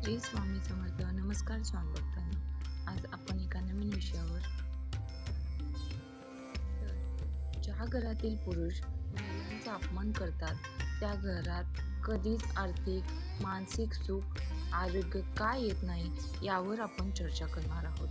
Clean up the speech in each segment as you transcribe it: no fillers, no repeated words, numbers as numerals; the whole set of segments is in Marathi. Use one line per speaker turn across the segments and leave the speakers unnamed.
श्री स्वामी समर्थ. नमस्कार स्वामी भक्तांनो. आज आपण एका नवीन विषयावर ज्या घरातील पुरुष महिलांचा अपमान करतात त्या घरात कधीच आर्थिक मानसिक सुख आरोग्य काय येत नाही यावर आपण चर्चा करणार आहोत.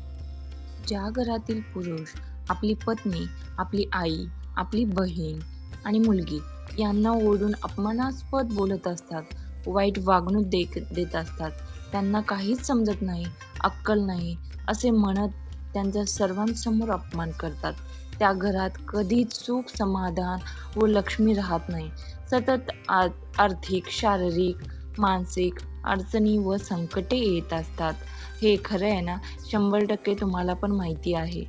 ज्या घरातील पुरुष आपली पत्नी, आपली आई, आपली बहीण आणि मुलगी यांना ओरडून अपमानास्पद बोलत असतात, वाईट वागणूक देत असतात, त्यांना काहीच समजत नाही, अक्कल नाही असे म्हणत त्यांचा सर्वांसमोर अपमान करतात, त्या घरात कधीच सुख, समाधान व लक्ष्मी राहत नाही. सतत आर्थिक, शारीरिक, मानसिक अडचणी व संकटे येत असतात. हे खरं आहे ना, 100% तुम्हाला पण माहिती आहे.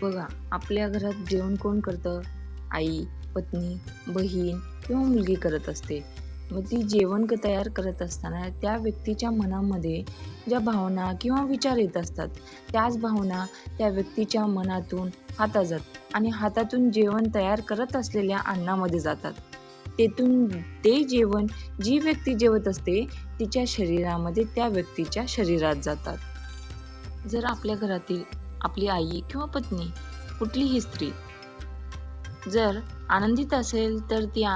बघा, आपल्या घरात जेवण कोण करतं? आई, पत्नी, बहीण किंवा मुलगी करत असते. मग ती जेवण तयार करत असताना त्या व्यक्तीच्या मनामध्ये ज्या भावना किंवा विचार येत असतात, त्याच भावना त्या व्यक्तीच्या मनातून हातात जातात आणि हातातून जेवण तयार करत असलेल्या अन्नामध्ये जातात. तेथून ते जेवण जी व्यक्ती जेवत असते, तिच्या शरीरामध्ये त्या व्यक्तीच्या शरीरात जातात. जर आपल्या घरातील आपली आई किंवा पत्नी, कुठलीही स्त्री जर आनंदित असेल तर ती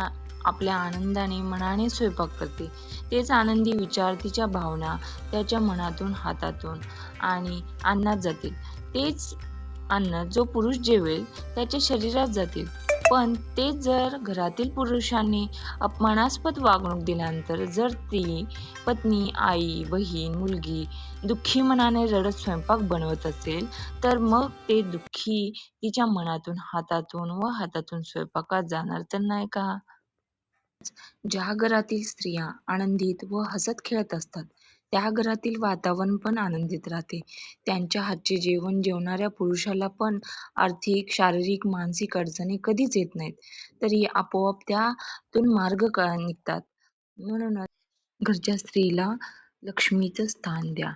आपल्या आनंदाने मनाने स्वयंपाक करते. तेच आनंदी विचार, तिच्या भावना त्याच्या मनातून, हातातून आणि अन्नात जातील. तेच अन्न जो पुरुष जेवेल त्याच्या शरीरात जातील. पण तेच जर घरातील पुरुषांनी अपमानास्पद वागणूक दिल्यानंतर जर ती पत्नी, आई, बहीण, मुलगी दुःखी मनाने रडत स्वयंपाक बनवत असेल, तर मग ते दुःखी तिच्या मनातून, हातातून व हातातून स्वयंपाकात जाणार तर नाही का? ज्या घरातील स्त्रिया आनंदित व हसत-खेळत असतात, त्या घरातील वातावरण पण आनंदित राहते. त्यांच्या हातचे जेवण जेवणाऱ्या पुरुषाला पण आर्थिक, शारीरिक, मानसिक अडचणी कधीच येत नाहीत. तरी आपोआप त्यातून निघतात. म्हणूनच घरच्या स्त्रीला लक्ष्मीचं स्थान द्या.